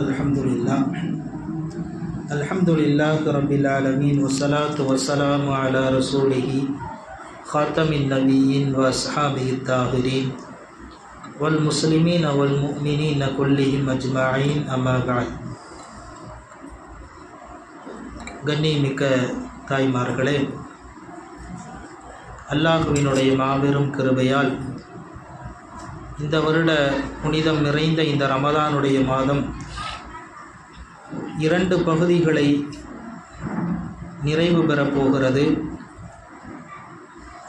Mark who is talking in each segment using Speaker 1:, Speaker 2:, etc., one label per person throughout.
Speaker 1: அல்ஹம்துலில்லாஹ் ரப்பில் ஆலமீன் வஸ்ஸலாத்து வஸ்ஸலாமு அலா ரசூலிஹி ஹாத்தமின் நபியின் வ அஸ்ஹாபிஹி தாஹிரீன் வல் முஸ்லிமீன் வல் முஃமினீன் குல்லிஹிம் அஜ்மஈன் அம்மா பஅத். கண்ணியமிக்க தாய்மார்களே, அல்லாஹ்வினுடைய மாபெரும் கிருபையால் இந்த வருட புனிதம் நிறைந்த இந்த ரமலானுடைய மாதம் 2 பகுதிகளை நிறைவு பெறப்போகிறது.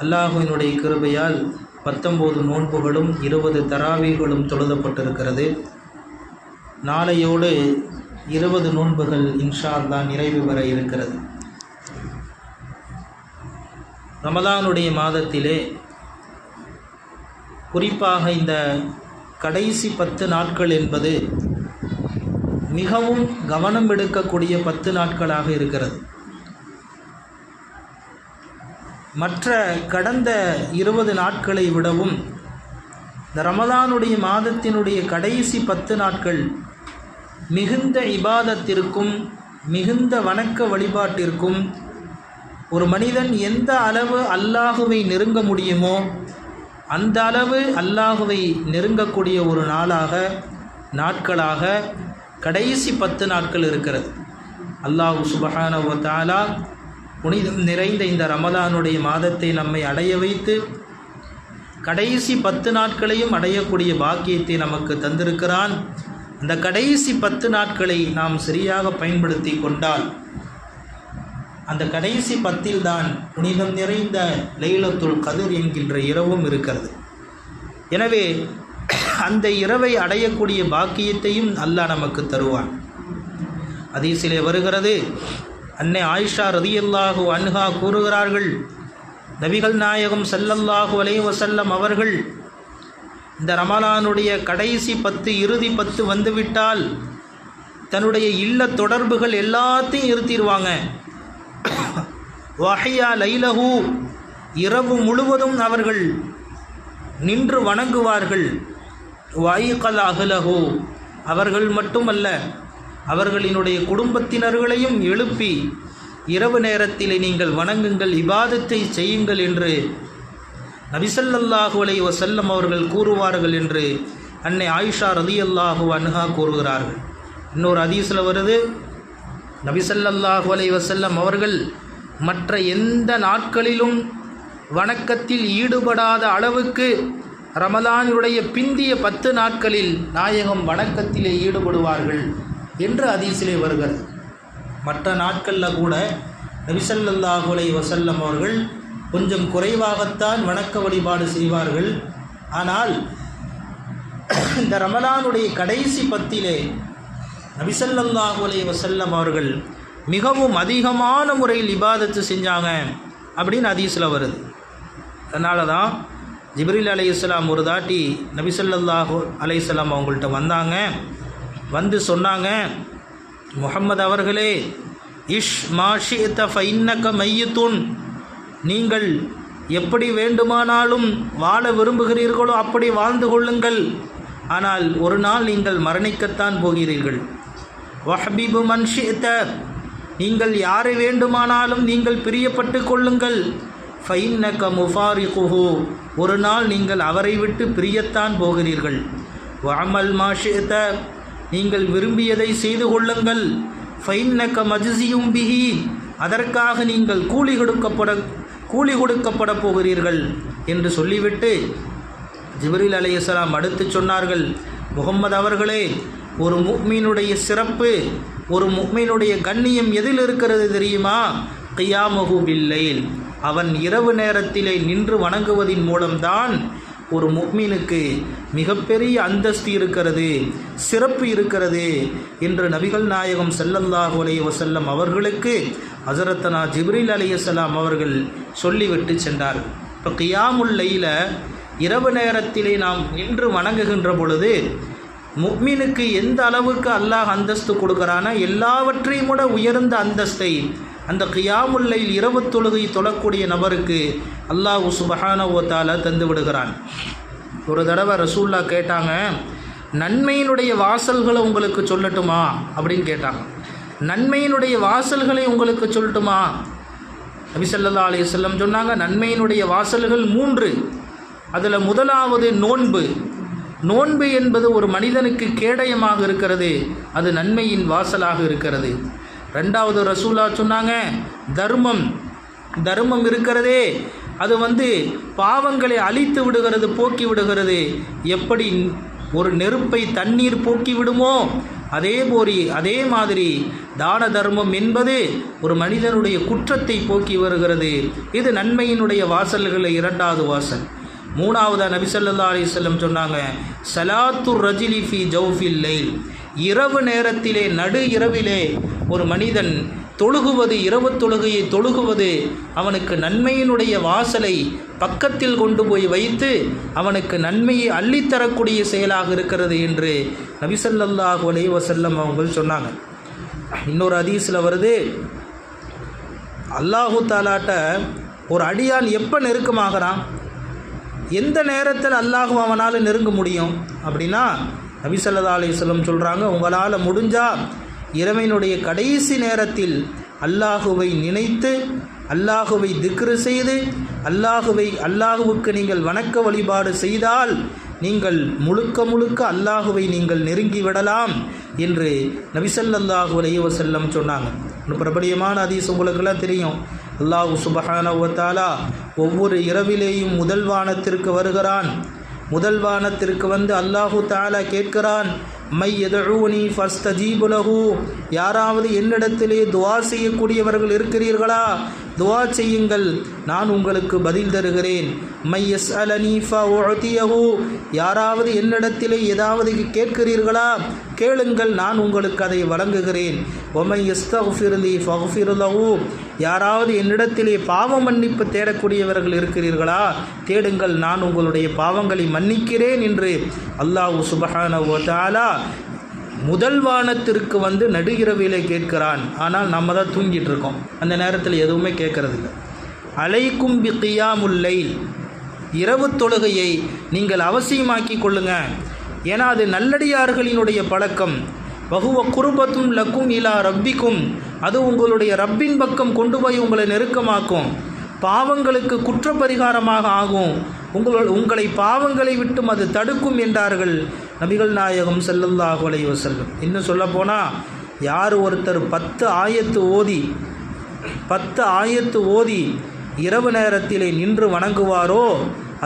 Speaker 1: அல்லாஹ்வினுடைய கிருபையால் 19 நோன்புகளும் 20 தராவீகளும் தொழுதப்பட்டிருக்கிறது. நாளையோடு 20 நோன்புகள் இன்ஷா அல்லாஹ் நிறைவு பெற இருக்கிறது. ரமலானுடைய மாதத்திலே குறிப்பாக இந்த கடைசி 10 நாட்கள் என்பது மிகவும் கவனம் எடுக்கக்கூடிய 10 நாட்களாக இருக்கிறது. மற்ற கடந்த 20 நாட்களை விடவும் இந்த ரமலானுடைய மாதத்தினுடைய கடைசி 10 நாட்கள் மிகுந்த இபாதத்திற்கும் மிகுந்த வணக்க வழிபாட்டிற்கும் ஒரு மனிதன் எந்த அளவு அல்லாஹுவை நெருங்க முடியுமோ அந்த அளவு அல்லாஹுவை நெருங்கக்கூடிய ஒரு நாட்களாக கடைசி 10 நாட்கள் இருக்கிறது. அல்லாஹு சுப்ஹானஹு வ தஆலா புனிதம் நிறைந்த இந்த ரமலானுடைய மாதத்தை நம்மை அடைய வைத்து கடைசி 10 நாட்களையும் அடையக்கூடிய பாக்கியத்தை நமக்கு தந்திருக்கிறான். அந்த கடைசி 10 நாட்களை நாம் சரியாக பயன்படுத்தி கொண்டால் அந்த கடைசி 10 தான் புனிதம் நிறைந்த லைலத்துல் கத்ர் என்கின்ற இரவும் இருக்கிறது. எனவே அந்த இரவை அடையக்கூடிய பாக்கியத்தையும் அல்லாஹ் நமக்கு தருவான். ஹதீஸிலே வருகிறது, அன்னை ஆயிஷா ரலியல்லாஹு அன்ஹா கூறுகிறார்கள், நபிகள் நாயகம் ஸல்லல்லாஹு அலைஹி வஸல்லம் அவர்கள் இந்த ரமலானுடைய கடைசி 10 இறுதி 10 வந்துவிட்டால் தன்னுடைய இல்ல தொடர்புகள் எல்லாத்தையும் நிறுத்திடுவாங்க. வஹியா லைலஹு, இரவு முழுவதும் அவர்கள் நின்று வணங்குவார்கள். வைகல் அஹ்லஹு, அவர்கள் மட்டுமல்ல அவர்களினுடைய குடும்பத்தினர்களையும் எழுப்பி இரவு நேரத்தில் நீங்கள் வணங்குங்கள், இபாதத்தை செய்யுங்கள் என்று நபி ஸல்லல்லாஹு அலைஹி வஸல்லம் அவர்கள் கூறுவார்கள் என்று அன்னை ஆயிஷா ரலியல்லாஹு அன்ஹா கூறுகிறார்கள். இன்னொரு ஹதீஸில் வருது, நபி ஸல்லல்லாஹு அலைஹி வஸல்லம் அவர்கள் மற்ற எந்த நாட்களிலும் வணக்கத்தில் ஈடுபடாத அளவுக்கு ரமலானுடைய பிந்திய 10 நாட்களில் நாயகம் வணக்கத்திலே ஈடுபடுவார்கள் என்று ஹதீஸிலே வருகிறது. மற்ற நாட்களில் கூட நபி ஸல்லல்லாஹு அலைஹி வஸல்லம் அவர்கள் கொஞ்சம் குறைவாகத்தான் வணக்க வழிபாடு செய்வார்கள். ஆனால் இந்த ரமலானுடைய கடைசி 10 நபி ஸல்லல்லாஹு அலைஹி வஸல்லம் அவர்கள் மிகவும் அதிகமான முறையில் இபாதத்து செஞ்சாங்க அப்படின்னு ஹதீஸில் வருது. அதனால தான் ஜிப்ரீல் அலைஹிஸ்ஸலாம் ஒரு தாட்டி நபி ஸல்லல்லாஹு அலைஹி வஸல்லம் அவங்கள்ட்ட வந்தாங்க. வந்து சொன்னாங்க, முஹம்மது அவர்களே, இஷ் மாஷித ஃபைன்னக மையத்துன், நீங்கள் எப்படி வேண்டுமானாலும் வாழ விரும்புகிறீர்களோ அப்படி வாழ்ந்து கொள்ளுங்கள், ஆனால் ஒரு நாள் நீங்கள் மரணிக்கத்தான் போகிறீர்கள். வஹ்பிபு மன்ஷித, நீங்கள் யாரை வேண்டுமானாலும் நீங்கள் பிரியப்பட்டு கொள்ளுங்கள். ஃபைன்னக முஃபாரிகுஹு, ஒரு நாள் நீங்கள் அவரை விட்டு பிரியத்தான் போகிறீர்கள். வஅமல் மாஷித, நீங்கள் விரும்பியதை செய்து கொள்ளுங்கள். ஃபைன்னக மஜ்ஸியும் பிஹி, அதற்காக நீங்கள் கூலி கொடுக்கப்பட போகிறீர்கள் என்று சொல்லிவிட்டு ஜிப்ரீல் அலைஹிஸ்ஸலாம் அடுத்து சொன்னார்கள், முஹம்மது அவர்களே, ஒரு முஃமினுடைய சிறப்பு, ஒரு முஃமினுடைய கண்ணியம் எதில் இருக்கிறது தெரியுமா? கியாமுஹு பில்லைல், அவன் இரவு நேரத்திலே நின்று வணங்குவதின் மூலம்தான் ஒரு முஃமினுக்கு மிகப்பெரிய அந்தஸ்து இருக்கிறது, சிறப்பு இருக்கிறது என்று நபிகள் நாயகம் ஸல்லல்லாஹு அலைஹி வஸல்லம் அவர்களுக்கு ஹஸரத்தனா ஜிப்ரீல் அலைஹிஸ்ஸலாம் அவர்கள் சொல்லிவிட்டு சென்றார்கள். இப்போ கியாமுல் லைல, இரவு நேரத்திலே நாம் நின்று வணங்குகின்ற பொழுது முஃமினுக்கு எந்த அளவுக்கு அல்லாஹ் அந்தஸ்து கொடுக்குறானா, எல்லாவற்றையும் விட உயர்ந்த அந்தஸ்தை அந்த கியாமுல் லைல் இரவு தொழுகை தொழக்கூடிய நபருக்கு அல்லாஹ் சுப்ஹானஹு வ தஆலா தந்து விடுகிறான். ஒரு தடவை ரசூல்லா கேட்டாங்க, நன்மையினுடைய வாசல்களை உங்களுக்கு சொல்லட்டுமா அப்படின்னு கேட்டாங்க. நன்மையினுடைய வாசல்களை உங்களுக்கு சொல்லட்டுமா? நபி ஸல்லல்லாஹு அலைஹி வஸல்லம் சொன்னாங்க, நன்மையினுடைய வாசல்கள் 3. அதில் முதலாவது நோன்பு. நோன்பு என்பது ஒரு மனிதனுக்கு கேடயமாக இருக்கிறது, அது நன்மையின் வாசலாக இருக்கிறது. 2வது ரசூலா சொன்னாங்க, தர்மம். தர்மம் இருக்கிறதே அது பாவங்களை அழித்து விடுகிறது, போக்கி விடுகிறது. எப்படி ஒரு நெருப்பை தண்ணீர் போக்கி விடுமோ அதே மாதிரி தான தர்மம் என்பது ஒரு மனிதனுடைய குற்றத்தை போக்கி வருகிறது. இது நன்மையினுடைய வாசல்களில் 2வது வாசல். 3வது நபி ஸல்லல்லாஹு அலைஹி வஸல்லம் சொன்னாங்க, ஸலாத்து ரஜிலி ஃபி ஜௌஃபில் லைல். இரவு நேரத்திலே, நடு இரவிலே ஒரு மனிதன் தொழுகுவது, இரவு தொழுகையை தொழுகுவது அவனுக்கு நன்மையினுடைய வாசலை பக்கத்தில் கொண்டு போய் வைத்து அவனுக்கு நன்மையை அள்ளித்தரக்கூடிய செயலாக இருக்கிறது என்று நபி ஸல்லல்லாஹு அலைஹி வஸல்லம் அவர்கள் சொன்னாங்க. இன்னொரு ஹதீஸில் வருது, அல்லாஹு தாலாட்ட ஒரு அடியான் எப்போ நெருக்கமாகறான், எந்த நேரத்தில் அல்லாஹு அவனால் நெருங்க முடியும் அப்படின்னா நபி ஸல்லல்லாஹு அலைஹி வஸல்லம் சொல்கிறாங்க, உங்களால் முடிஞ்சால் இரவினுடைய கடைசி நேரத்தில் அல்லாஹுவை நினைத்து, அல்லாஹுவை திக்ரு செய்து, அல்லாஹுவுக்கு நீங்கள் வணக்க வழிபாடு செய்தால் நீங்கள் முழுக்க அல்லாஹுவை நீங்கள் நெருங்கி விடலாம் என்று நபி ஸல்லல்லாஹு அலைஹி வஸல்லம் சொன்னாங்க. பிரபலியமான ஹதீஸ் உங்களுக்கெல்லாம் தெரியும். அல்லாஹ் சுப்ஹானஹு வ தஆலா ஒவ்வொரு இரவிலேயும் முதல் வானத்திற்கு வருகிறான். முதல் வானத்திற்கு வந்து அல்லாஹு தஆலா கேட்கிறான், மை யதுஊனி ஃபஸ்தஜீபு லஹு. யாராவது என்னிடத்திலே துஆ செய்யக்கூடியவர்கள் இருக்கிறீர்களா? துஆ செய்யுங்கள், நான் உங்களுக்கு பதில் தருகிறேன். மை யஸ்அலனி ஃபஉதியஹு. யாராவது என்னிடத்திலே ஏதாவது கேட்கிறீர்களா? கேளுங்கள், நான் உங்களுக்கு அதை வழங்குகிறேன். வமை யஸ்தக்ஃபிர்லி ஃபக்ஃபிர் லஹு. யாராவது என்னிடத்திலே பாவ மன்னிப்பு தேடக்கூடியவர்கள் இருக்கிறீர்களா? தேடுங்கள், நான் உங்களுடைய பாவங்களை மன்னிக்கிறேன் என்று அல்லாஹ் சுப்ஹானஹு வ தஆலா முதல் வானத்திற்கு வந்து நடுகிரவிலே கேட்கிறான். ஆனால் நம்ம தான் தூங்கிட்டு இருக்கோம், அந்த நேரத்தில் எதுவுமே கேட்கறதில்ல. அலைக்கும் பி கியாமுல் லைல். இரவு தொழுகையை நீங்கள் அவசியமாக்கி கொள்ளுங்க, ஏன்னா அது நல்லடியார்களினுடைய பழக்கம். வஹுவ குர்பத்தும் லக்கும் இலா ரப்பிக்கும். அது உங்களுடைய ரப்பின் பக்கம் கொண்டு போய் உங்களை நெருக்கமாக்கும், பாவங்களுக்கு குற்றப்பரிகாரமாக ஆகும், உங்களை பாவங்களை விட்டும் அது தடுக்கும் என்றார்கள் நபிகள் நாயகம் ஸல்லல்லாஹு அலைஹி வஸல்லம். இன்னும் சொல்லப்போனால், யார் ஒருத்தர் 10 ஆயத்து ஓதி இரவு நேரத்திலே நின்று வணங்குவாரோ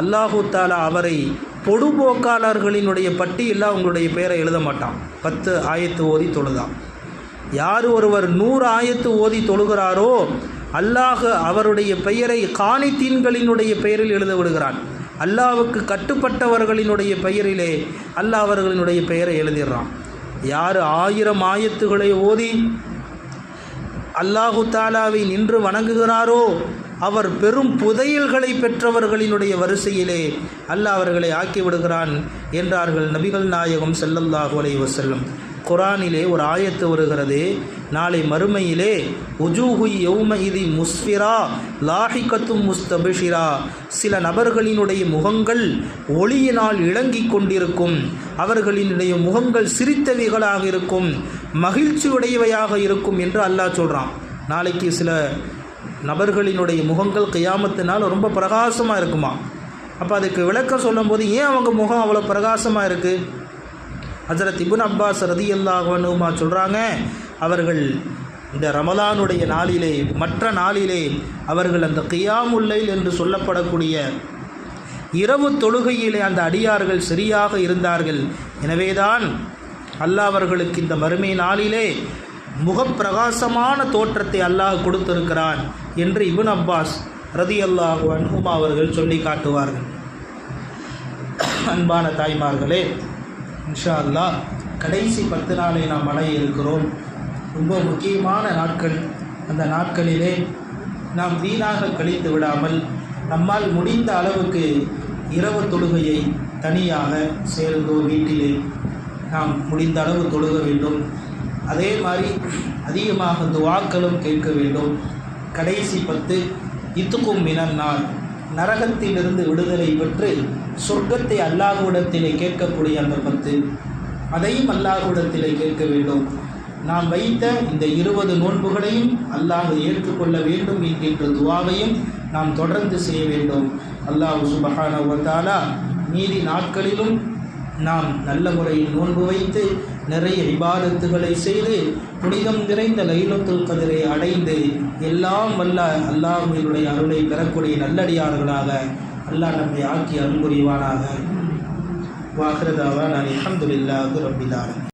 Speaker 1: அல்லாஹு தாலா அவரை பொடுபோக்காளர்களினுடைய பட்டியலில் அவங்களுடைய பெயரை எழுத மாட்டான். 10 ஆயத்து ஓதி தொழுதான். யார் ஒருவர் 100 ஆயத்து ஓதி தொழுகிறாரோ அல்லாஹ் அவருடைய பெயரை காணித்தீன்களினுடைய பெயரில் எழுத விடுகிறான். அல்லாஹ்வுக்கு கட்டுப்பட்டவர்களினுடைய பெயரிலே அல்லாஹ் அவர்களினுடைய பெயரை எழுதிடுறான். யார் 1000 ஆயத்துகளை ஓதி அல்லாஹு தாலாவை நின்று வணங்குகிறாரோ அவர் பெரும் புதையல்களை பெற்றவர்களினுடைய வரிசையிலே அல்லாஹ் அவர்களை ஆக்கிவிடுகிறான் என்றார்கள் நபிகள் நாயகம் ஸல்லல்லாஹு அலைஹி வஸல்லம். குர்ஆனிலே ஒரு ஆயத்து வருகிறது, நாளை மறுமையிலே உஜூஹு யௌமஇதி முஸ்ஃபிரா லாஹிகத்தும் முஸ்தபிஷிரா. சில நபர்களினுடைய முகங்கள் ஒளியினால் இளங்கிக் கொண்டிருக்கும், அவர்களினுடைய முகங்கள் சிரித்தவைகளாக இருக்கும், மகிழ்ச்சியுடையவையாக இருக்கும் என்று அல்லாஹ் சொல்கிறான். நாளைக்கு சில நபர்களினுடைய முகங்கள் கியாமத்தினால் ரொம்ப பிரகாசமாக இருக்குமா. அப்போ அதுக்கு விளக்கம் சொல்லும் போது, ஏன் அவங்க முகம் அவ்வளோ பிரகாசமாக இருக்குது? ஹஜ்ரத் இப்னு அப்பாஸ் ரலியல்லாஹு அன்ஹுமா சொல்கிறாங்க, அவர்கள் இந்த ரமலானுடைய நாளிலே, மற்ற நாளிலே அவர்கள் அந்த கியாமுல் லைல் என்று சொல்லப்படக்கூடிய இரவு தொழுகையிலே அந்த அடியார்கள் சரியாக இருந்தார்கள். எனவேதான் அல்லாஹ் அவர்களுக்கு இந்த மறுமை நாளிலே முகப்பிரகாசமான தோற்றத்தை அல்லாஹ் கொடுத்திருக்கிறான் என்று இப்னு அப்பாஸ் ரலியல்லாஹு அன்ஹுமா அவர்கள் சொல்லி காட்டுவார்கள். அன்பான தாய்மார்களே, இன்ஷா அல்லாஹ் கடைசி 10 நாளை நாம் அடைய இருக்கிறோம். ரொம்ப முக்கியமான நாட்கள். அந்த நாட்களிலே நாம் வீணாக கழித்து விடாமல் நம்மால் முடிந்த அளவுக்கு இரவு தொழுகையை தனியாக சேர்ந்தோ வீட்டிலே நாம் முடிந்த அளவு தொழுக வேண்டும். அதே மாதிரி அதிகமாக துஆக்களும் கேட்க வேண்டும். கடைசி 10 இத்துக்கும் மினன்னார், நரகத்திலிருந்து விடுதலை பெற்று சொர்க்கத்தை அல்லாஹ்விடத்திலே கேட்கக்கூடிய அந்த 10. அதையும் அல்லாஹ்விடத்திலே கேட்க வேண்டும். நாம் வைத்த இந்த 20 நோன்புகளையும் அல்லாஹ் ஏற்றுக்கொள்ள வேண்டும் என்கின்ற துஆவையும் நாம் தொடர்ந்து செய்ய வேண்டும். அல்லாஹ் சுப்ஹானஹு வ தஆலா மீதி நாட்களிலும் நாம் நல்ல முறையில் நோன்பு வைத்து நிறைய இபாதத்துகளை செய்து புனிதம் நிறைந்த லைலத்துல் கத்ரை அடைந்து எல்லாம் வல்ல அல்லாஹ்வினுடைய அருளை பெறக்கூடிய நல்லடியார்களாக அல்லாஹ் நம்மை ஆக்கி அருள் புரிவானாக. வாஹிரு தஅவானா அல்ஹம்துலில்லாஹி ரப்பில் ஆலமீன்.